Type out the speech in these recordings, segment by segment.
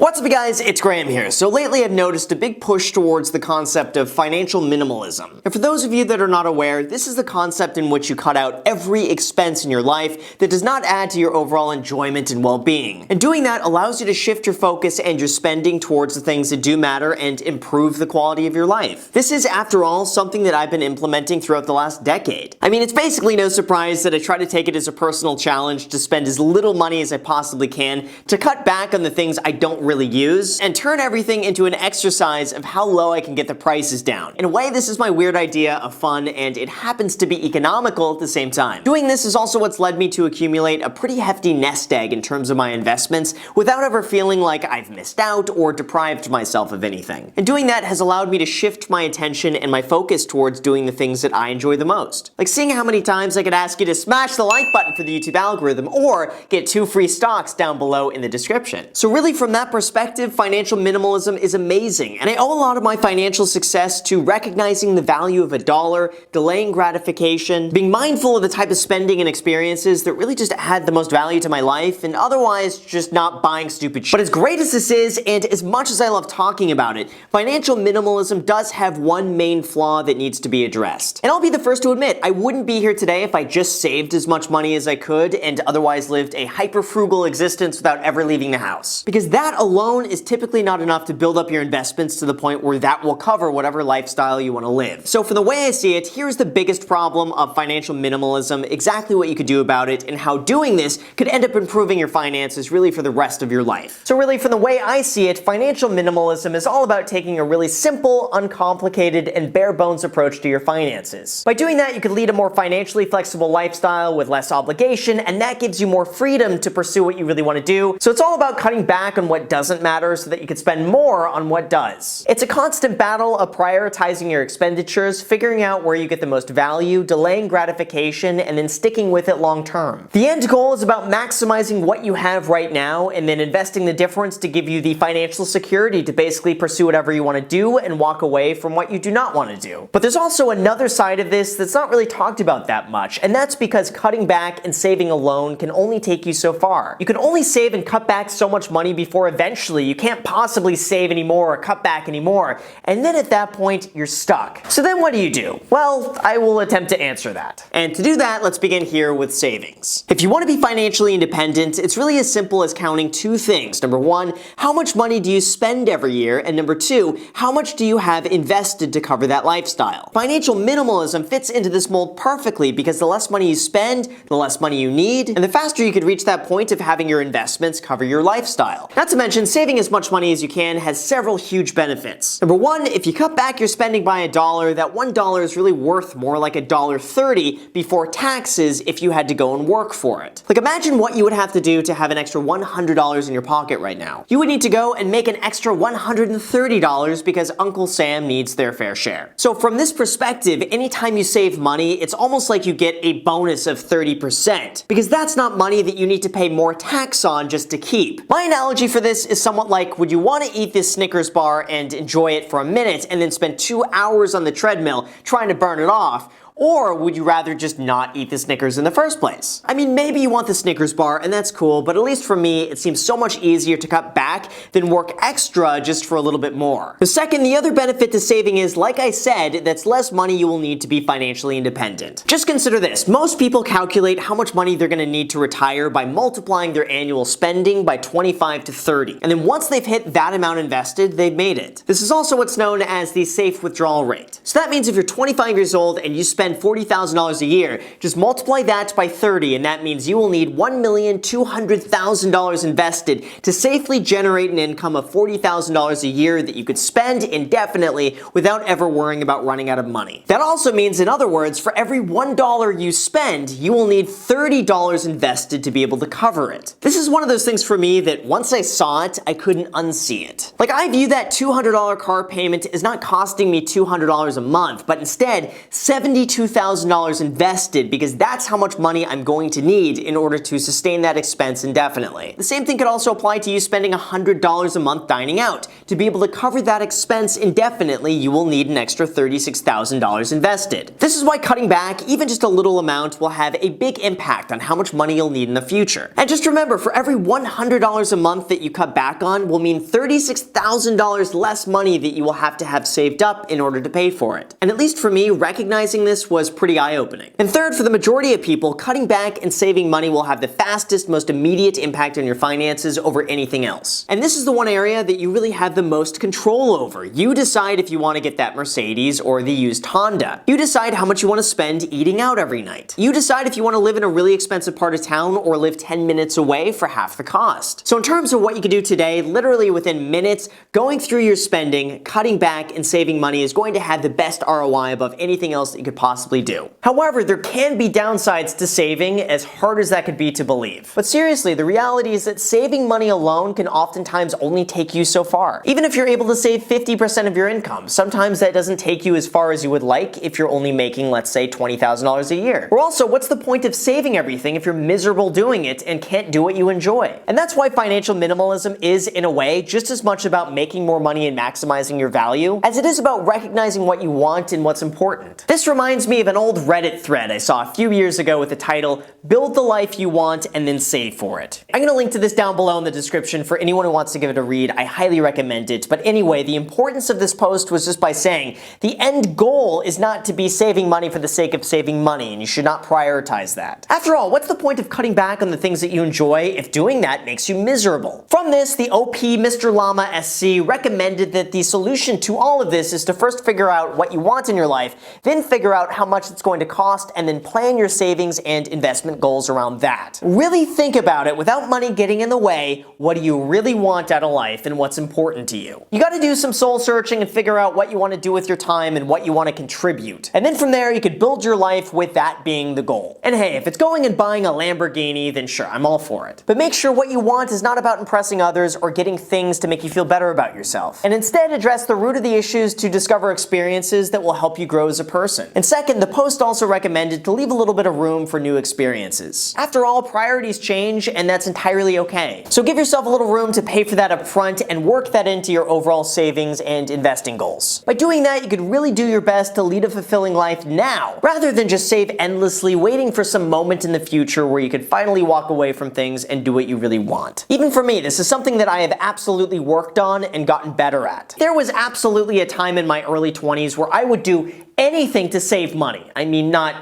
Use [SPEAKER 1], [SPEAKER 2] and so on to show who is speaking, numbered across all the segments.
[SPEAKER 1] What's up, you guys? It's Graham here. So lately I've noticed a big push towards the concept of financial minimalism. And for those of you that are not aware, this is the concept in which you cut out every expense in your life that does not add to your overall enjoyment and well-being. And doing that allows you to shift your focus and your spending towards the things that do matter and improve the quality of your life. This is, after all, something that I've been implementing throughout the last decade. I mean, it's basically no surprise that I try to take it as a personal challenge to spend as little money as I possibly can, to cut back on the things I don't really use, and turn everything into an exercise of how low I can get the prices down. In a way, this is my weird idea of fun, and it happens to be economical at the same time. Doing this is also what's led me to accumulate a pretty hefty nest egg in terms of my investments without ever feeling like I've missed out or deprived myself of anything. And doing that has allowed me to shift my attention and my focus towards doing the things that I enjoy the most. Like seeing how many times I could ask you to smash the like button for the YouTube algorithm or get 2 free stocks down below in the description. So really, from that perspective, financial minimalism is amazing, and I owe a lot of my financial success to recognizing the value of a dollar, delaying gratification, being mindful of the type of spending and experiences that really just add the most value to my life, and otherwise just not buying stupid shit. But as great as this is, and as much as I love talking about it, financial minimalism does have one main flaw that needs to be addressed. And I'll be the first to admit, I wouldn't be here today if I just saved as much money as I could and otherwise lived a hyper-frugal existence without ever leaving the house. Because that alone is typically not enough to build up your investments to the point where that will cover whatever lifestyle you want to live. So for the way I see it, here's the biggest problem of financial minimalism, exactly what you could do about it, and how doing this could end up improving your finances really for the rest of your life. So really, from the way I see it, financial minimalism is all about taking a really simple, uncomplicated, and bare bones approach to your finances. By doing that, you could lead a more financially flexible lifestyle with less obligation, and that gives you more freedom to pursue what you really want to do. So it's all about cutting back on what doesn't matter so that you can spend more on what does. It's a constant battle of prioritizing your expenditures, figuring out where you get the most value, delaying gratification, and then sticking with it long term. The end goal is about maximizing what you have right now and then investing the difference to give you the financial security to basically pursue whatever you want to do and walk away from what you do not want to do. But there's also another side of this that's not really talked about that much, and that's because cutting back and saving alone can only take you so far. You can only save and cut back so much money before eventually you can't possibly save anymore or cut back anymore, and then at that point, you're stuck. So then what do? Well, I will attempt to answer that. And to do that, let's begin here with savings. If you want to be financially independent, it's really as simple as counting 2 things. Number 1, how much money do you spend every year? And number 2, how much do you have invested to cover that lifestyle? Financial minimalism fits into this mold perfectly because the less money you spend, the less money you need, and the faster you could reach that point of having your investments cover your lifestyle. Not to mention, saving as much money as you can has several huge benefits. Number 1, if you cut back your spending by $1, that $1 is really worth more like $1.30 before taxes if you had to go and work for it. Like, imagine what you would have to do to have an extra $100 in your pocket right now. You would need to go and make an extra $130 because Uncle Sam needs their fair share. So from this perspective, anytime you save money, it's almost like you get a bonus of 30%, because that's not money that you need to pay more tax on just to keep. My analogy for this is somewhat like, would you want to eat this Snickers bar and enjoy it for a minute and then spend 2 hours on the treadmill trying to burn it off? Or would you rather just not eat the Snickers in the first place? I mean, maybe you want the Snickers bar, and that's cool, but at least for me, it seems so much easier to cut back than work extra just for a little bit more. The other benefit to saving is, like I said, that's less money you will need to be financially independent. Just consider this. Most people calculate how much money they're going to need to retire by multiplying their annual spending by 25 to 30. And then once they've hit that amount invested, they've made it. This is also what's known as the safe withdrawal rate. So that means if you're 25 years old and you spend $40,000 a year, just multiply that by 30, and that means you will need $1,200,000 invested to safely generate an income of $40,000 a year that you could spend indefinitely without ever worrying about running out of money. That also means, in other words, for every $1 you spend, you will need $30 invested to be able to cover it. This is one of those things for me that once I saw it, I couldn't unsee it. Like, I view that $200 car payment as not costing me $200 a month, but instead $72 $2,000 invested because that's how much money I'm going to need in order to sustain that expense indefinitely. The same thing could also apply to you spending $100 a month dining out. To be able to cover that expense indefinitely, you will need an extra $36,000 invested. This is why cutting back, even just a little amount, will have a big impact on how much money you'll need in the future. And just remember, for every $100 a month that you cut back on will mean $36,000 less money that you will have to have saved up in order to pay for it. And at least for me, recognizing this was pretty eye-opening. And third, for the majority of people, cutting back and saving money will have the fastest, most immediate impact on your finances over anything else. And this is the one area that you really have the most control over. You decide if you want to get that Mercedes or the used Honda. You decide how much you want to spend eating out every night. You decide if you want to live in a really expensive part of town or live 10 minutes away for half the cost. So in terms of what you can do today, literally within minutes, going through your spending, cutting back, and saving money is going to have the best ROI above anything else that you could possibly do. However, there can be downsides to saving, as hard as that could be to believe. But seriously, the reality is that saving money alone can oftentimes only take you so far. Even if you're able to save 50% of your income, sometimes that doesn't take you as far as you would like if you're only making, let's say, $20,000 a year. Or also, what's the point of saving everything if you're miserable doing it and can't do what you enjoy? And that's why financial minimalism is, in a way, just as much about making more money and maximizing your value as it is about recognizing what you want and what's important. This reminds me of an old Reddit thread I saw a few years ago with the title, "Build the life you want and then save for it." I'm gonna link to this down below in the description for anyone who wants to give it a read. I highly recommend it. But anyway, the importance of this post was just by saying the end goal is not to be saving money for the sake of saving money, and you should not prioritize that. After all, what's the point of cutting back on the things that you enjoy if doing that makes you miserable? From this, the OP Mr. Llama SC recommended that the solution to all of this is to first figure out what you want in your life, then figure out how much it's going to cost, and then plan your savings and investment goals around that. Really think about it without money getting in the way. What do you really want out of life and what's important to you? You gotta do some soul searching and figure out what you want to do with your time and what you want to contribute. And then from there, you could build your life with that being the goal. And hey, if it's going and buying a Lamborghini, then sure, I'm all for it. But make sure what you want is not about impressing others or getting things to make you feel better about yourself. And instead, address the root of the issues to discover experiences that will help you grow as a person. And second, the post also recommended to leave a little bit of room for new experiences. After all, priorities change, and that's entirely okay. So give yourself a little room to pay for that up front and work that into your overall savings and investing goals. By doing that, you could really do your best to lead a fulfilling life now, rather than just save endlessly, waiting for some moment in the future where you could finally walk away from things and do what you really want. Even for me, this is something that I have absolutely worked on and gotten better at. There was absolutely a time in my early 20s where I would do anything to save money. I mean, not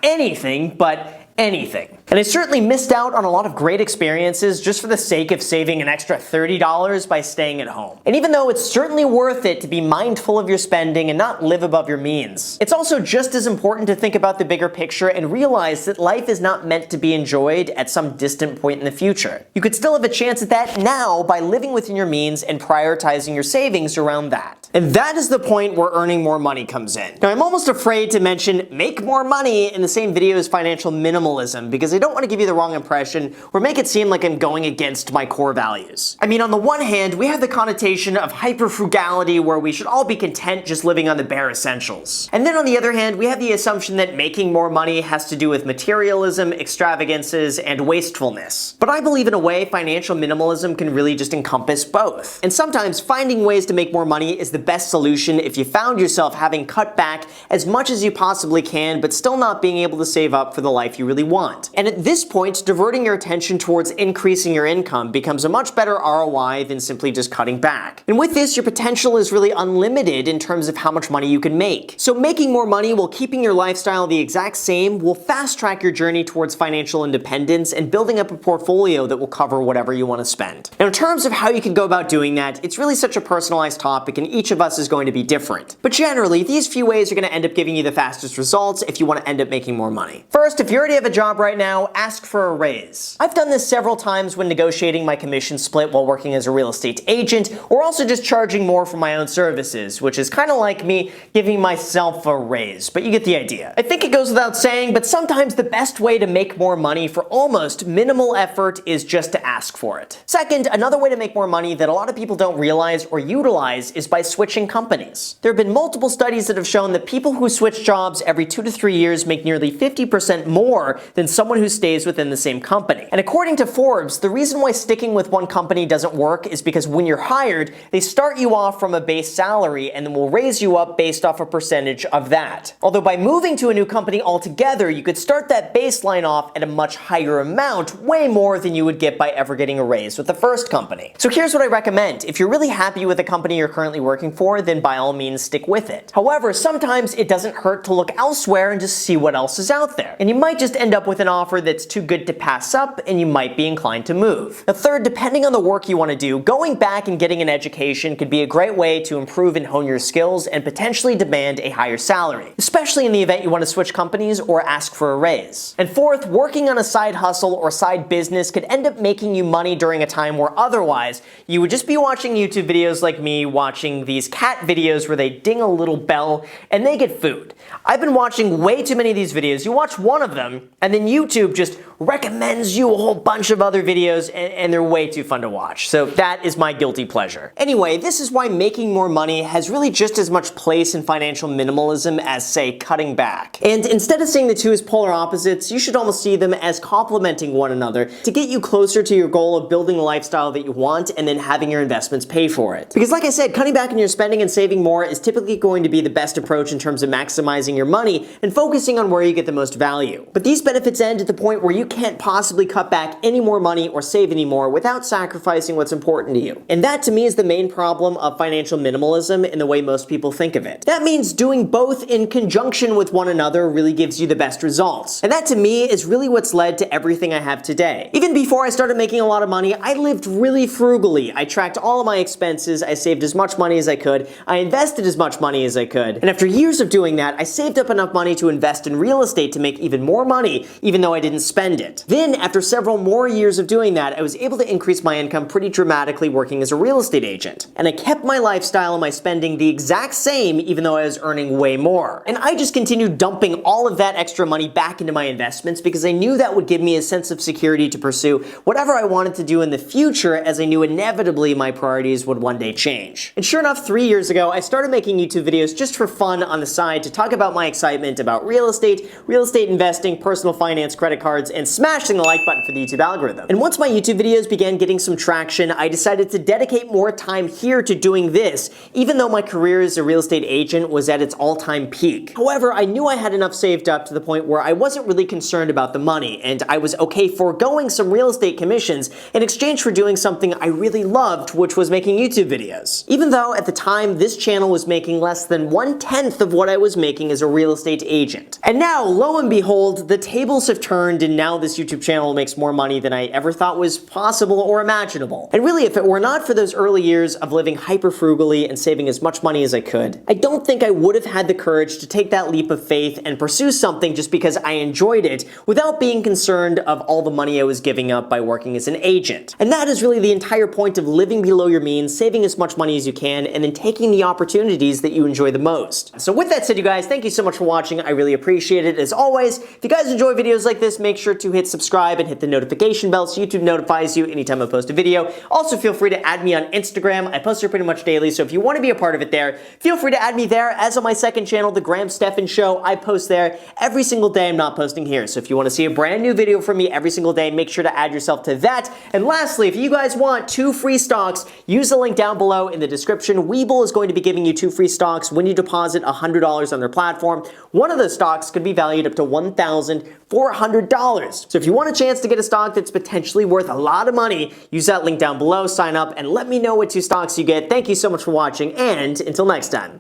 [SPEAKER 1] anything, but anything. And I certainly missed out on a lot of great experiences just for the sake of saving an extra $30 by staying at home. And even though it's certainly worth it to be mindful of your spending and not live above your means, it's also just as important to think about the bigger picture and realize that life is not meant to be enjoyed at some distant point in the future. You could still have a chance at that now by living within your means and prioritizing your savings around that. And that is the point where earning more money comes in. Now, I'm almost afraid to mention make more money in the same video as financial minimalism because I don't want to give you the wrong impression or make it seem like I'm going against my core values. I mean, on the one hand, we have the connotation of hyper-frugality where we should all be content just living on the bare essentials. And then on the other hand, we have the assumption that making more money has to do with materialism, extravagances, and wastefulness. But I believe in a way financial minimalism can really just encompass both. And sometimes finding ways to make more money is the best solution if you found yourself having cut back as much as you possibly can but still not being able to save up for the life you really want. And at this point, diverting your attention towards increasing your income becomes a much better ROI than simply just cutting back. And with this, your potential is really unlimited in terms of how much money you can make. So making more money while keeping your lifestyle the exact same will fast track your journey towards financial independence and building up a portfolio that will cover whatever you want to spend. Now, in terms of how you can go about doing that, it's really such a personalized topic and each of us is going to be different. But generally, these few ways are going to end up giving you the fastest results if you want to end up making more money. First, if you already have a job right now, now, ask for a raise. I've done this several times when negotiating my commission split while working as a real estate agent, or also just charging more for my own services, which is kind of like me giving myself a raise, but you get the idea. I think it goes without saying, but sometimes the best way to make more money for almost minimal effort is just to ask for it. Second, another way to make more money that a lot of people don't realize or utilize is by switching companies. There have been multiple studies that have shown that people who switch jobs every 2 to 3 years make nearly 50% more than someone who stays within the same company. And according to Forbes, the reason why sticking with one company doesn't work is because when you're hired, they start you off from a base salary and then will raise you up based off a percentage of that. Although by moving to a new company altogether, you could start that baseline off at a much higher amount, way more than you would get by ever getting a raise with the first company. So here's what I recommend. If you're really happy with the company you're currently working for, then by all means stick with it. However, sometimes it doesn't hurt to look elsewhere and just see what else is out there. And you might just end up with an offer that's too good to pass up, and you might be inclined to move. Now third, depending on the work you want to do, going back and getting an education could be a great way to improve and hone your skills and potentially demand a higher salary, especially in the event you want to switch companies or ask for a raise. And fourth, working on a side hustle or side business could end up making you money during a time where otherwise you would just be watching YouTube videos like me watching these cat videos where they ding a little bell and they get food. I've been watching way too many of these videos. You watch one of them and then YouTube just recommends you a whole bunch of other videos and they're way too fun to watch. So that is my guilty pleasure. Anyway, this is why making more money has really just as much place in financial minimalism as, say, cutting back. And instead of seeing the two as polar opposites, you should almost see them as complementing one another to get you closer to your goal of building the lifestyle that you want and then having your investments pay for it. Because like I said, cutting back on your spending and saving more is typically going to be the best approach in terms of maximizing your money and focusing on where you get the most value. But these benefits end at the point where you can't possibly cut back any more money or save any more without sacrificing what's important to you. And that to me is the main problem of financial minimalism in the way most people think of it. That means doing both in conjunction with one another really gives you the best results. And that to me is really what's led to everything I have today. Even before I started making a lot of money, I lived really frugally. I tracked all of my expenses, I saved as much money as I could, I invested as much money as I could, and after years of doing that, I saved up enough money to invest in real estate to make even more money, even though I didn't spend it. Then, after several more years of doing that, I was able to increase my income pretty dramatically working as a real estate agent. And I kept my lifestyle and my spending the exact same even though I was earning way more. And I just continued dumping all of that extra money back into my investments because I knew that would give me a sense of security to pursue whatever I wanted to do in the future, as I knew inevitably my priorities would one day change. And sure enough, 3 years ago, I started making YouTube videos just for fun on the side to talk about my excitement about real estate investing, personal finance, credit cards, and smashing the like button for the YouTube algorithm. And once my YouTube videos began getting some traction, I decided to dedicate more time here to doing this, even though my career as a real estate agent was at its all-time peak. However, I knew I had enough saved up to the point where I wasn't really concerned about the money, and I was okay foregoing some real estate commissions in exchange for doing something I really loved, which was making YouTube videos. Even though at the time this channel was making less than 1/10 of what I was making as a real estate agent. And now, lo and behold, the tables have turned and now this YouTube channel makes more money than I ever thought was possible or imaginable. And really, if it were not for those early years of living hyper frugally and saving as much money as I could, I don't think I would have had the courage to take that leap of faith and pursue something just because I enjoyed it without being concerned of all the money I was giving up by working as an agent. And that is really the entire point of living below your means, saving as much money as you can, and then taking the opportunities that you enjoy the most. So with that said, you guys, thank you so much for watching. I really appreciate it. As always, if you guys enjoy videos like this, make sure to hit subscribe and hit the notification bell so YouTube notifies you anytime I post a video. Also, feel free to add me on Instagram. I post there pretty much daily, so if you want to be a part of it there, feel free to add me there. As on my second channel, The Graham Stephan Show, I post there every single day. I'm not posting here. So if you want to see a brand new video from me every single day, make sure to add yourself to that. And lastly, if you guys want 2 free stocks, use the link down below in the description. Webull is going to be giving you 2 free stocks when you deposit $100 on their platform. One of those stocks could be valued up to $1,400. So if you want a chance to get a stock that's potentially worth a lot of money, use that link down below, sign up, and let me know what 2 stocks you get. Thank you so much for watching, and until next time.